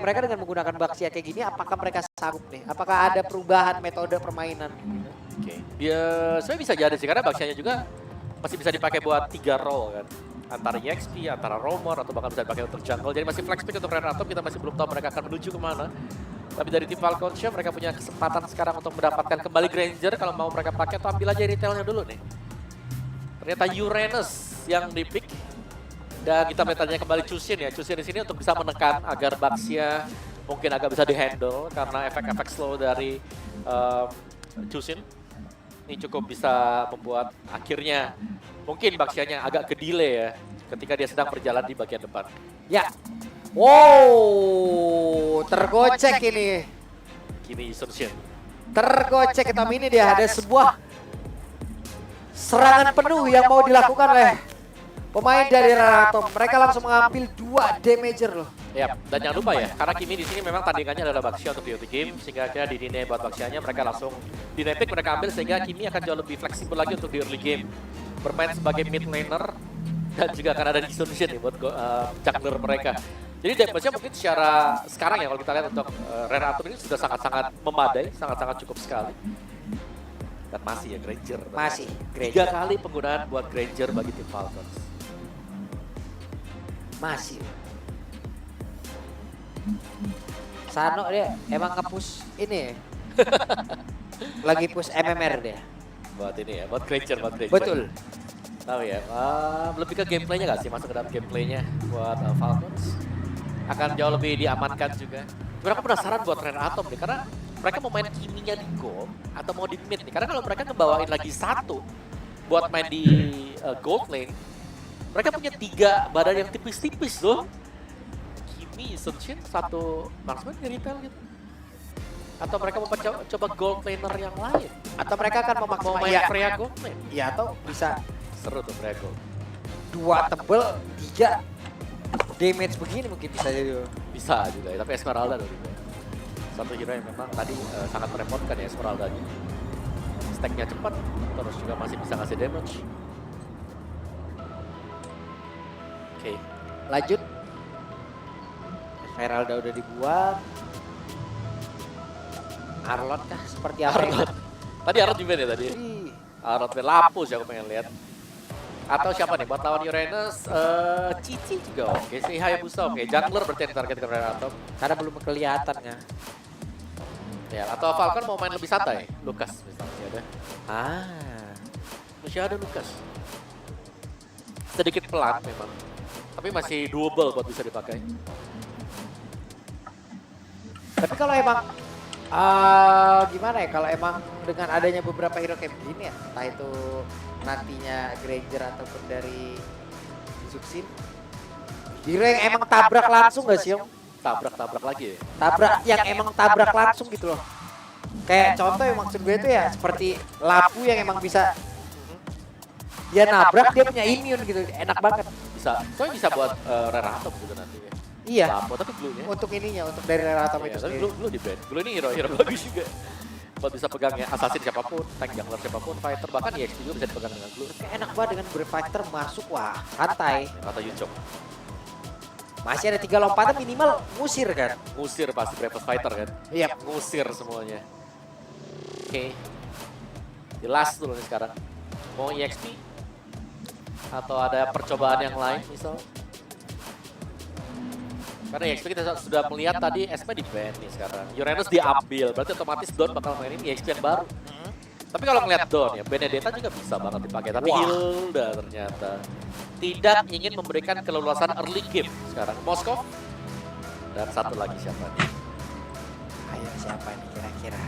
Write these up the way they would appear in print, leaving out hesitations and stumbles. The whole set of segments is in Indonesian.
mereka dengan menggunakan Baxia kayak gini, apakah mereka sanggup nih? Apakah ada perubahan metode permainan? Oke. Ya, sebenarnya bisa jadi sih, karena Baxianya juga masih bisa dipakai buat 3 role kan. Antara EXP, antara Roamer, atau bahkan bisa dipakai untuk jungle. Jadi masih flex pick untuk Renato, kita masih belum tahu mereka akan menuju kemana. Tapi dari tim Falconsia mereka punya kesempatan sekarang untuk mendapatkan kembali Granger. Kalau mau mereka pakai, atau ambil aja retailnya dulu nih. Ternyata Uranus yang dipick. Dan kita metanya kembali Chushin ya. Chushin di sini untuk bisa menekan agar Baxia mungkin agak bisa dihandle. Karena efek-efek slow dari Chushin ini cukup bisa membuat akhirnya mungkin Baxianya agak ke delay ya ketika dia sedang berjalan di bagian depan. Ya. Wow, tergocek ini. Kimi Chushin. Tergocek tapi ini dia ada sebuah serangan penuh yang mau dilakukan oleh pemain dari Renato. Mereka langsung mengambil 2 damager loh. Ya, dan jangan lupa ya, karena Kimi di sini memang tandingannya adalah Baxia untuk di early game, sehingga akhirnya di deny buat Baxianya mereka langsung di pick mereka ambil, sehingga Kimi akan jauh lebih fleksibel lagi untuk di early game. Bermain sebagai mid laner, dan juga akan ada distortion nih buat jungler mereka. Jadi damage-nya mungkin secara sekarang ya, kalau kita lihat untuk Renato ini sudah sangat-sangat memadai, sangat-sangat cukup sekali. Dan masih ya Granger. Masih Granger. 3 kali penggunaan buat Granger bagi tim Falcons. Masih. Sano dia emang nge-push ini ya. Lagi push MMR dia. Buat ini ya, buat Granger, buat Granger. Betul. Tahu ya, lebih ke gameplaynya nggak sih, masuk ke dalam gameplaynya buat Falcons. Akan jauh lebih diamankan juga. Berapa penasaran buat Renato nih, karena mereka mau main Kiminya di gold atau mau di mid nih. Karena kalau mereka ngebawain lagi 1 buat main di gold lane, mereka punya 3 badan yang tipis-tipis loh. Kimi, Sunshin, 1 marksman di retail gitu. Atau mereka mau coba gold laner yang lain. Atau mereka akan Mau main Freya gold lane. Iya, atau bisa Seru tuh Freya gold. 2 tebel, 3 damage begini mungkin bisa jadi. Bisa juga ya, tapi Esmeralda loh juga. Satu hero yang memang tadi sangat merepotkan ya Esmeraldanya. Stacknya cepat, terus juga masih bisa ngasih damage. Oke. Lanjut. Esmeralda udah dibuang. Arlot kah seperti apa? Arlot. Tadi Arlot juga nih tadi. Arlot lapus ya aku pengen lihat. Atau siapa nih buat lawan Uranus? Cici juga oke sih, Hayabusa oke. Jungler berarti yang target ke Renato. Karena belum kelihatan ya. Ya, atau Falcon mau main lebih santai. Lucas misalnya masih ada. Masih ada Lucas. Sedikit pelan memang. Tapi masih doable buat bisa dipakai. Tapi kalau emang gimana ya, kalau emang dengan adanya beberapa hero kayak begini ya, entah itu nantinya Granger ataupun dari Zuxin, hero yang emang tabrak langsung gak sih Om? Tabrak-tabrak lagi ya? Tabrak, yang emang tabrak langsung gitu loh. Kayak contoh yang maksud gue itu ya seperti Lapu yang emang bisa dia nabrak, dia punya immune gitu, enak banget. Bisa, soalnya bisa buat Renato juga nanti ya. Iya. Lapo, tapi Glue-nya. Untuk ininya, untuk dari Renato Iya, itu tapi sendiri. Glue di band. Glue ini hero bagus juga. Buat bisa pegang ya, assassin siapapun, tank jungler siapapun, fighter, bahkan EXP juga bisa dipegang dengan Glue. Kayak enak banget dengan berfighter masuk, wah santai. Kata Yuchok. Masih ada 3 lompatan minimal ngusir kan? Ngusir pasti Breakfast Fighter kan? Iya. Ngusir semuanya. Oke. Jelas dulu nih sekarang. Mau EXP? Atau ada percobaan yang lain misal? Karena EXP kita sudah melihat tadi SP di ban nih sekarang. Uranus diambil, berarti otomatis Dawn bakal mainin EXP yang baru. Tapi kalau ngeliat Dawn ya, Benedetta juga bisa banget dipakai. Tapi Hilda ternyata tidak ingin memberikan keleluasan early game sekarang. Moskov dan satu lagi siapa nih? Ayo siapa nih kira-kira?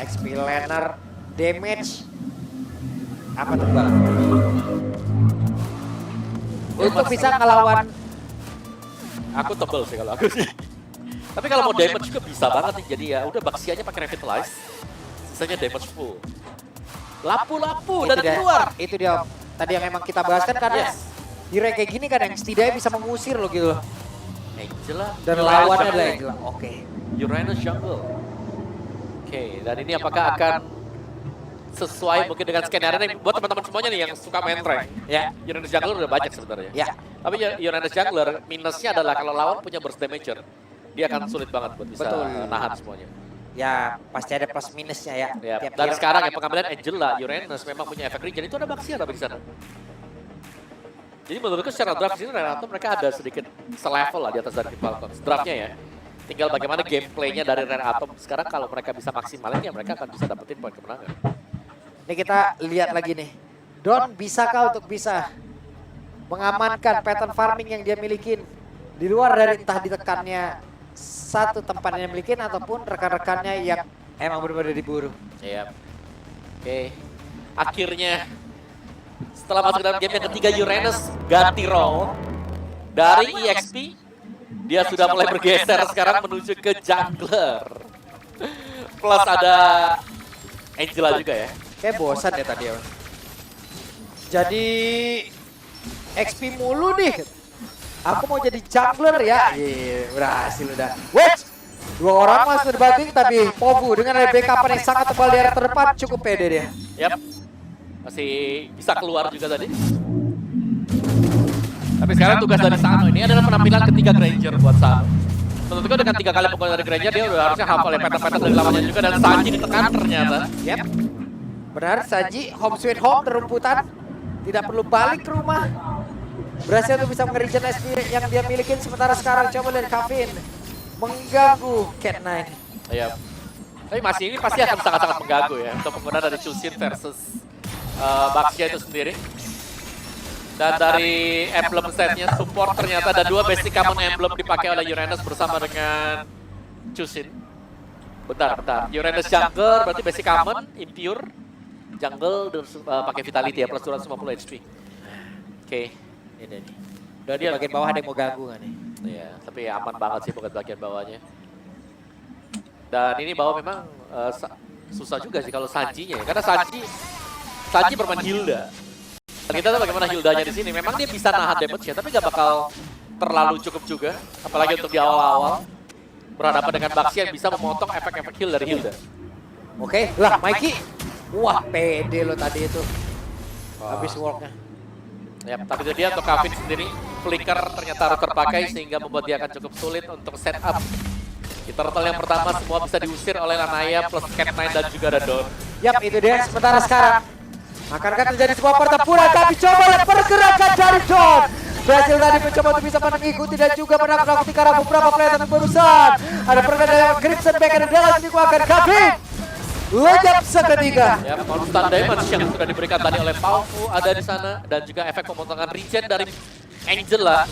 XP laner damage apa tuh Bang? Untuk bisa ngelawan. Aku tebel sih kalau aku sih. Tapi kalau mau damage juga bisa banget nih. Jadi ya udah Baxianya pakai Revitalize. Sisanya damage full. Lapu-lapu dan keluar. Itu dia tadi yang emang kita bahas kan, karena hero kayak gini kan yang setidaknya bisa mengusir loh gitu loh. Angela Dan lawannya adalah Angela. Oke. Uranus jungle. Oke, dan ini apakah akan sesuai mungkin dengan skenario nih buat teman-teman semuanya nih yang suka main rank. Ya. Uranus Jungler udah banyak sebenarnya. Ya. Tapi Uranus Jungler minusnya adalah kalau lawan punya burst damager, dia akan sulit banget buat bisa Betul. nahan semuanya. Ya, pasti ada plus minusnya ya. Ya. Tiap Dan hero. sekarang ya pengambilan Angela, Uranus memang punya efek regen, itu ada Baxia tapi di sana. Jadi menurutku secara draft ini Renato mereka ada sedikit selevel lah di atas dari Falcons. Draftnya ya. Tinggal bagaimana gameplaynya dari Renato sekarang kalau mereka bisa maksimalin ya mereka akan bisa dapetin poin kemenangan. Ini kita lihat lagi nih. Don bisakah untuk bisa mengamankan pattern farming yang dia milikin di luar dari entah ditekannya satu tempat yang milikin ataupun rekan-rekannya yang emang benar-benar diburu. Iya. Oke. Akhirnya setelah masuk dalam game yang ketiga Uranus ganti role dari EXP dia sudah mulai bergeser sekarang menuju ke jungler. Plus ada Angela juga ya. Kayak bosan ya tadi ya. Jadi XP mulu nih. Aku mau jadi jungler ya. Iya, berhasil udah. Wait. Dua orang masuk di banting tapi Povu dengan ada backup yang sangat tebal di area terdepan cukup pede dia. Yap. Masih bisa keluar juga tadi. Tapi sekarang tugas dari Sano ini adalah penampilan ketiga Granger buat Sano. Menurutku dengan 3 kali pukulan dari Granger dia udah harusnya hafal ya pattern-pattern dari lawannya juga dan Sanji ditekan ternyata. Yap. Benar, Sanji home sweet home terumputan. Tidak perlu balik ke rumah. Berhasil untuk bisa mengerikan SP yang dia milikin sementara sekarang coba lihat Kavin mengganggu Cat9. Iya. Tapi masih ini pasti akan sangat-sangat mengganggu ya untuk penggunaan dari Chusin versus Baxia itu sendiri. Dan dari emblem setnya support ternyata ada 2 basic common emblem dipakai oleh Uranus bersama dengan Chusin. Bentar. Uranus Jungle berarti basic common, Impure, Jungle dan pakai Vitality ya plus 250 HP. Oke. Ini nih. Dan di bagian bawah ada yang mau ganggu kan nih? Iya, tapi aman banget sih buat bagian bawahnya. Dan ini bawah memang susah juga sih kalau Sanji-nya ya. Karena Sanji bermain Hilda. Dan kita tahu bagaimana Hildanya di sini. Memang dia bisa nahan damage ya, tapi gak bakal terlalu cukup juga. Apalagi untuk di awal-awal. Berhadapan dengan Baxi yang bisa memotong efek-efek heal dari Hilda. Oke, lah Mikey. Wah, pede lo tadi itu. Habis walknya. Ya, tapi itu dia untuk Kavin sendiri. Flicker ternyata harus terpakai sehingga membuat dia akan cukup sulit untuk setup. Di turtle yang pertama semua bisa diusir oleh Lanaya plus Cat9 dan juga ada Don. Yap, itu dia sementara sekarang. Akankah terjadi sebuah pertempuran, tapi coba lihat pergerakan dari Don. Berhasil tadi mencoba untuk bisa mengikuti dan juga menakut-nakuti karena beberapa player yang barusan. Ada pergerakan dari Crimson Back dan Dallas dikeluarkan Kavin. Lenyap seketika. Ya, konstan damage yang sudah diberikan tadi oleh Paufu ada di sana dan juga efek pemotongan regen dari Angela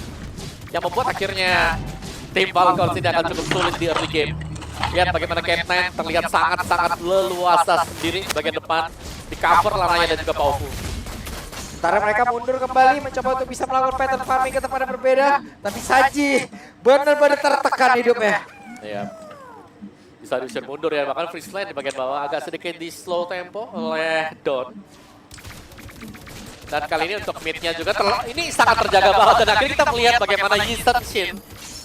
yang membuat akhirnya tim Falcons ini akan cukup sulit di early game. Lihat bagaimana Cat9 terlihat sangat-sangat leluasa sendiri di bagian depan, di cover Lanaya dan juga Paufu. Sementara mereka mundur kembali mencoba untuk bisa melakukan pattern farming ke tempat yang berbeda, tapi Sanji benar-benar tertekan hidupnya. Ya. Bisa diusir mundur ya, bahkan freeze line di bagian bawah agak sedikit di slow tempo oleh Don. Dan kali ini untuk mid-nya juga ini sangat terjaga banget dan akhirnya kita melihat bagaimana Yisan Shin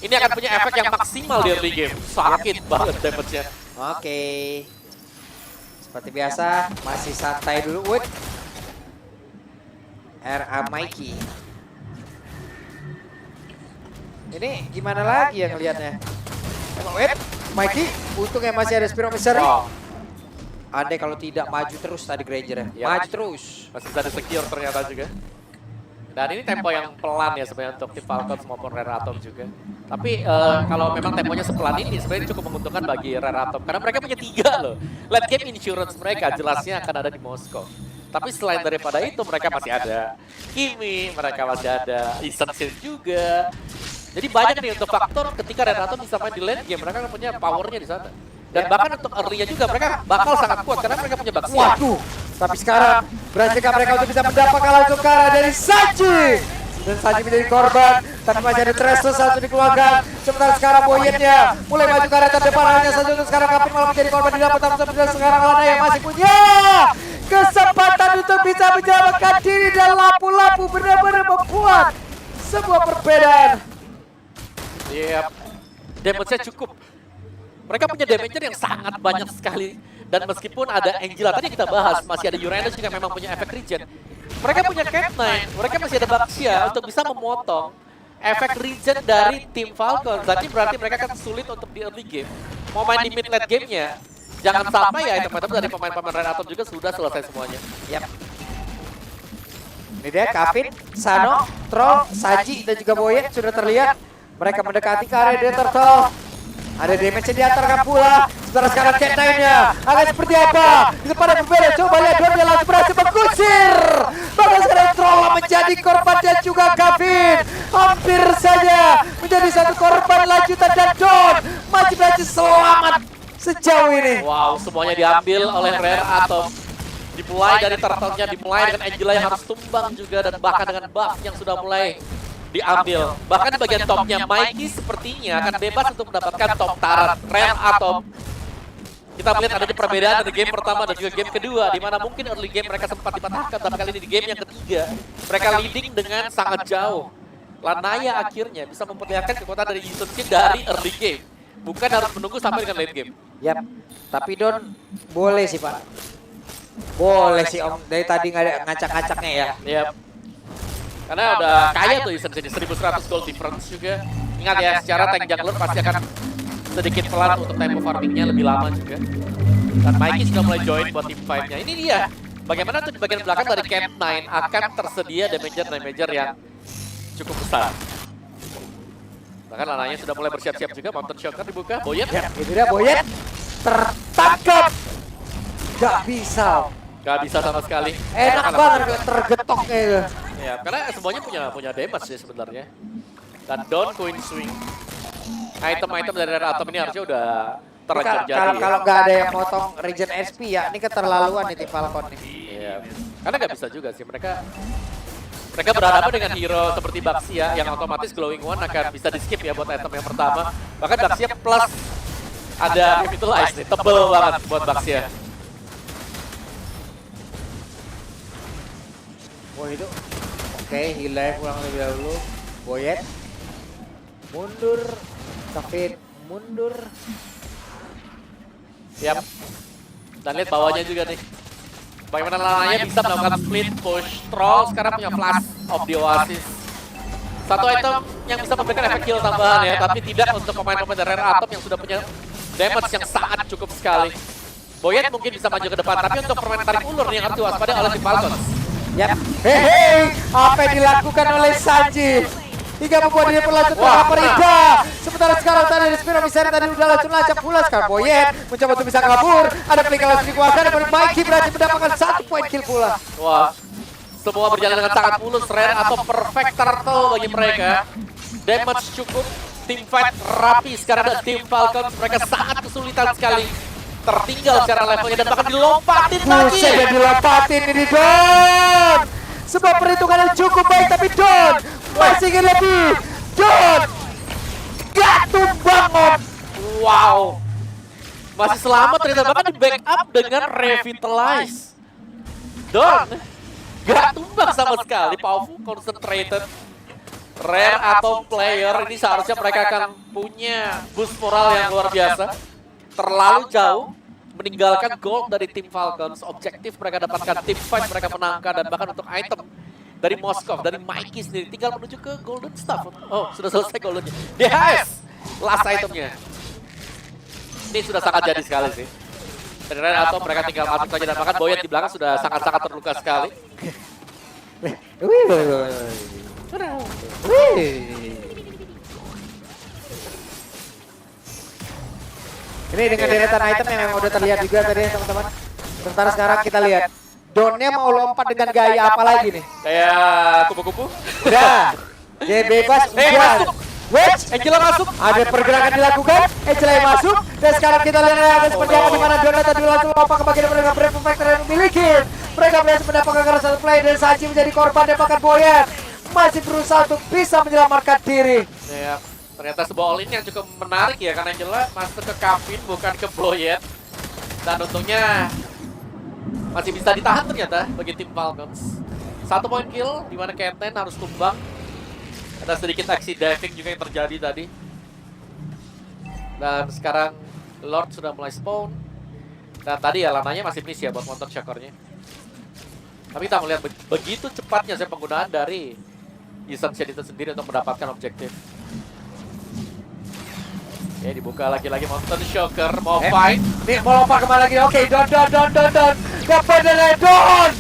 ini akan punya efek yang maksimal di early game. Sakit banget damage-nya. Oke. Seperti biasa, masih santai dulu Wood. RA Mikey. Ini gimana lagi ya ngelihatnya? Wait, Mikey, untungnya masih ada Spiromisery. Wow. Andai kalau tidak maju terus tadi Granger ya. Ya. Maju terus. Masih bisa di-secure ternyata juga. Dan ini tempo yang pelan ya sebenarnya untuk tim Falcons maupun Rare Atom juga. Tapi kalau memang temponya sepelan ini sebenarnya cukup menguntungkan bagi Rare Atom. Karena mereka punya 3 loh. Late game insurance mereka jelasnya akan ada di Moskow. Tapi selain daripada itu mereka masih ada Kimi, mereka masih ada Eastern Shield juga. Jadi banyak nih untuk faktor ketika Rare Atom bisa main di late game, mereka kan punya powernya di sana. Dan bahkan untuk early-nya juga mereka bakal sangat kuat karena mereka punya Baxia. Waduh, tapi sekarang berhasilkah mereka untuk bisa mendapatkan langsung ke arah dari Sanji? Dan Sanji menjadi korban, tapi masih ada Trestus satu dikeluarkan. Sementara sekarang Boyetnya mulai maju ke arah terdepan, hanya saja untuk sekarang Kapin malah menjadi korban di dalam tapi sekarang Lana yang masih punya kesempatan untuk bisa menyelamatkan diri dan lampu-lampu benar-benar membuat sebuah perbedaan. Yep. Damage-nya cukup. Mereka punya damager yang sangat banyak sekali Dan meskipun ada Angela, tadi kita bahas, masih ada Uranus juga memang punya efek regen. Mereka punya Cat9, mereka masih ada Baxia untuk bisa memotong efek regen dari tim Falcon. Jadi berarti mereka akan sulit untuk di early game. Mau main di mid late game-nya, jangan sampai ya item-item dari pemain-pemain Red Atom juga sudah selesai semuanya. Yap. Ini dia Kevin, Sano, Troll, Saji dan juga Boyet sudah terlihat. Mereka mendekati ke area Death Turtle. Ada damage di antarkan pula. Sementara sekarang Cat9-nya akan seperti apa? Di depan yang berbeda, coba lihat dia langsung berhasil mengusir. Bahkan sekarang Troll menjadi korban dan juga Kevin hampir saja menjadi satu korban lanjutan dan Don masih berhasil selamat sejauh ini. Wow, semuanya diambil oleh Rare Atom. Dimulai dari turtle-nya, dimulai dengan Angela yang harus tumbang juga, dan bahkan dengan buff yang sudah mulai diambil. Bahkan di bagian topnya, Mikey sepertinya akan bebas untuk mendapatkan top turret. Rare Atom, kita melihat ada perbedaan dari game pertama dan juga game kedua, di mana mungkin early game mereka sempat dipatahkan, tapi kali ini di game yang ketiga, mereka leading dengan sangat jauh. Lanaya akhirnya bisa memperlihatkan kekuatan dari Yusunsin dari early game, bukan harus menunggu sampai dengan late game. Yap, tapi Don boleh sih Pak. Boleh sih Om, dari tadi nggak ada ngacak-ngacaknya ya. Yap. Karena udah kaya tuh Yusunsin, 1100 gold difference juga. Ingat ya, secara tank jungler pasti akan sedikit pelan untuk tempo farmingnya lebih lama juga. Dan Mikey sudah mulai join buat team fight-nya. Ini dia, bagaimana tuh di bagian belakang dari Cat9 akan tersedia damager yang cukup besar. Bahkan Lananya sudah mulai bersiap-siap juga, Mountain Shocker dibuka, Boyet. Ya, itu dia Boyet tertangkap. Gak bisa. Gak bisa sama sekali. Enak banget kalau tergetoknya itu. Ya, karena semuanya punya damage sih sebenarnya. Dan Dawn Queen Swing. Item-item dari Rare Atom ini harusnya udah terlanjur jadi. Kalau nggak ada yang motong regen SP ya, ini keterlaluan nih tim Falcon nih. Iya. Karena nggak bisa juga sih mereka berhadapan dengan hero seperti Baxia yang otomatis Glowing One akan bisa di skip ya buat item yang pertama. Bahkan Baxia plus ada Revitalize nih, tebel banget buat Baxia. Oh itu, oke, Hilai pulang lebih dahulu. Boyet mundur, Kevin mundur. Yap. Dan lihat bawahnya juga nih. Bagaimana Lananya bisa melakukan split push. Troll sekarang punya Flash of the Oasis. Satu item yang bisa memberikan efek kill tambahan ya, tapi tidak untuk pemain-pemain dari Rare Atom yang sudah punya damage yang sangat cukup sekali. Boyet mungkin bisa maju ke depan, tapi untuk permainan tarik ulur nih yang harus diwaspadai oleh tim Falcons. Yap, hehe, apa yang dilakukan oleh Sanji hingga membuat dia berlanjut ke Perida. Sementara sekarang tadi Spiro Miseri tadi udah langsung lancap pula. Sekarang Boyet mencoba untuk bisa kabur. Ada pelik langsung dikuasai dan Mikey berhasil mendapatkan 1 poin kill pula. Wah, semua berjalan dengan sangat mulus. Rare atau perfect turtle bagi mereka. Damage cukup, team fight rapi. Sekarang ada tim Falcons, mereka sangat kesulitan sekali. Tertinggal secara levelnya dan bahkan dilompatin lagi. Buset, dan dilompatin ini Don. Sebuah perhitungan yang cukup baik, tapi Don masih ingin lebih. Don gak tumbang Om. Wow, masih selamat ternyata, bahkan di backup dengan Revitalize. Don gak tumbang sama sekali, powerful, concentrated. Rare atau player ini seharusnya mereka akan punya boost moral yang luar biasa. Terlalu jauh meninggalkan gold dari tim Falcons. Objektif mereka dapatkan, tim fight mereka menangkan, dan bahkan untuk item dari Moskov, dari Mikey sendiri tinggal menuju ke Golden Staff. Oh, sudah selesai goldennya. DHS last itemnya. Ini sudah sangat jadi sekali sih. Dan atau mereka tinggal masuk saja, dan bahkan Boyet di belakang sudah sangat-sangat terluka sekali. Ini dengan deretan item yang memang udah terlihat juga tadi ya teman-teman. Sementara sekarang kita lihat Donnya mau lompat dengan gaya apa lagi nih? Kayak kupu-kupu. Udah, dia bebas. Masuk. Wedge, Angela masuk. ada pergerakan dilakukan, Angela yang masuk. Dan sekarang kita lihat ada seperti apa di mana Donna tadi langsung lompat ke bagian mereka Brave Factor yang memiliki. Mereka berhasil mendapatkan karena satu play dan Saji menjadi korban dan bahkan Boyet masih berusaha untuk bisa menyelamatkan diri. Ya, ternyata sebuah all-in yang cukup menarik ya, karena Angela masuk ke Kevin bukan ke Boyet. Dan untungnya masih bisa ditahan ternyata bagi tim Falcons. 1 poin kill, di mana Cat9 harus tumbang. Ada sedikit aksi diving juga yang terjadi tadi. Dan sekarang Lord sudah mulai spawn. Dan tadi ya lamanya masih miss ya buat Monton Shakernya. Tapi kita melihat begitu cepatnya saya penggunaan dari Essential itu sendiri untuk mendapatkan objektif. Oke, dibuka lagi-lagi Monton Shaker mau fight. Nih mau lompat kemana lagi? Oke, Don. Dapat dari Don.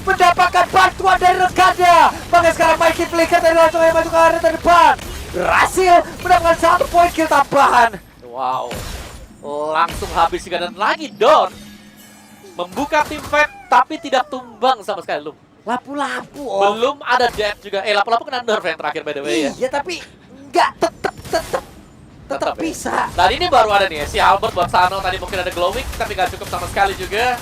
Mendapatkan bantuan dari rekannya. Makanya sekarang Mikey Flicker tadi langsung yang maju ke area terdepan. Berhasil mendapatkan 1 poin kill tambahan. Wow. Langsung habis juga dan lagi Don membuka tim fight tapi tidak tumbang sama sekali. Lapu-lapu. Belum ada death juga. Lapu-lapu kena nerf yang terakhir by the way ya. Iya, tapi enggak tetap ya. bisa. Dan ini baru ada nih ya, si Albert buat Sano tadi mungkin ada glowing tapi nggak cukup sama sekali juga.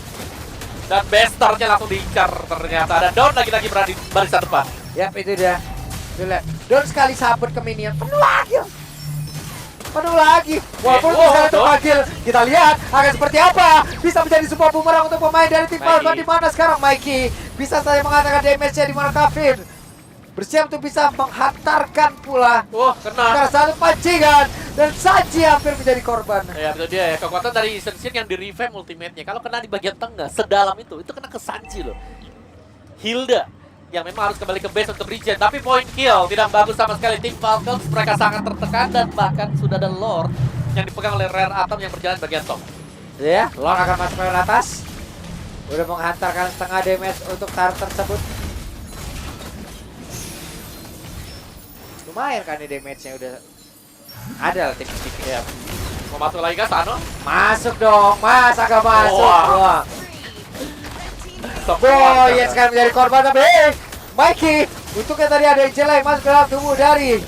Dan Besternya langsung diincar ternyata. Dan Don lagi-lagi berada di barisan depan. Yap, itu dia. Don sekali sabut ke minion. Penuh lagi. Walaupun misalnya terpanggil, kita lihat akan seperti apa. Bisa menjadi sebuah bumerang untuk pemain dari tim Valve. Di mana sekarang Mikey bisa saja mengatakan damage-nya di mana Kevin bersiap untuk bisa menghantarkan pula. Kena. Karena satu pancingan dan Sanji hampir menjadi korban. Ya betul dia ya, kekuatan dari Essential yang di revive ultimate-nya. Kalau kena di bagian tengah, sedalam itu kena ke Sanji loh. Hilda yang memang harus kembali ke base untuk regen, tapi point kill tidak bagus sama sekali. Tim Falcons mereka sangat tertekan dan bahkan sudah ada Lord yang dipegang oleh Rare Atom yang berjalan bagian top. Ya, Lord akan masuk ke atas. Udah menghantarkan setengah damage untuk turret tersebut. Lumayan kan ini damage-nya udah ada lah tipis-tipis. Ya. Mau masuk lagi ke Sano? Masuk dong, Mas, agak masuk. Ya sekarang menjadi korban tapi Mikey untuknya tadi ada Angela yang masuk ke dalam tubuh dari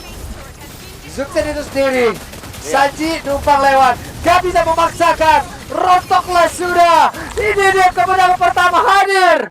Zuksen itu sendiri. Sanji numpang lewat, gak bisa memaksakan, rontoklah sudah. Ini dia kemenangan pertama hadir.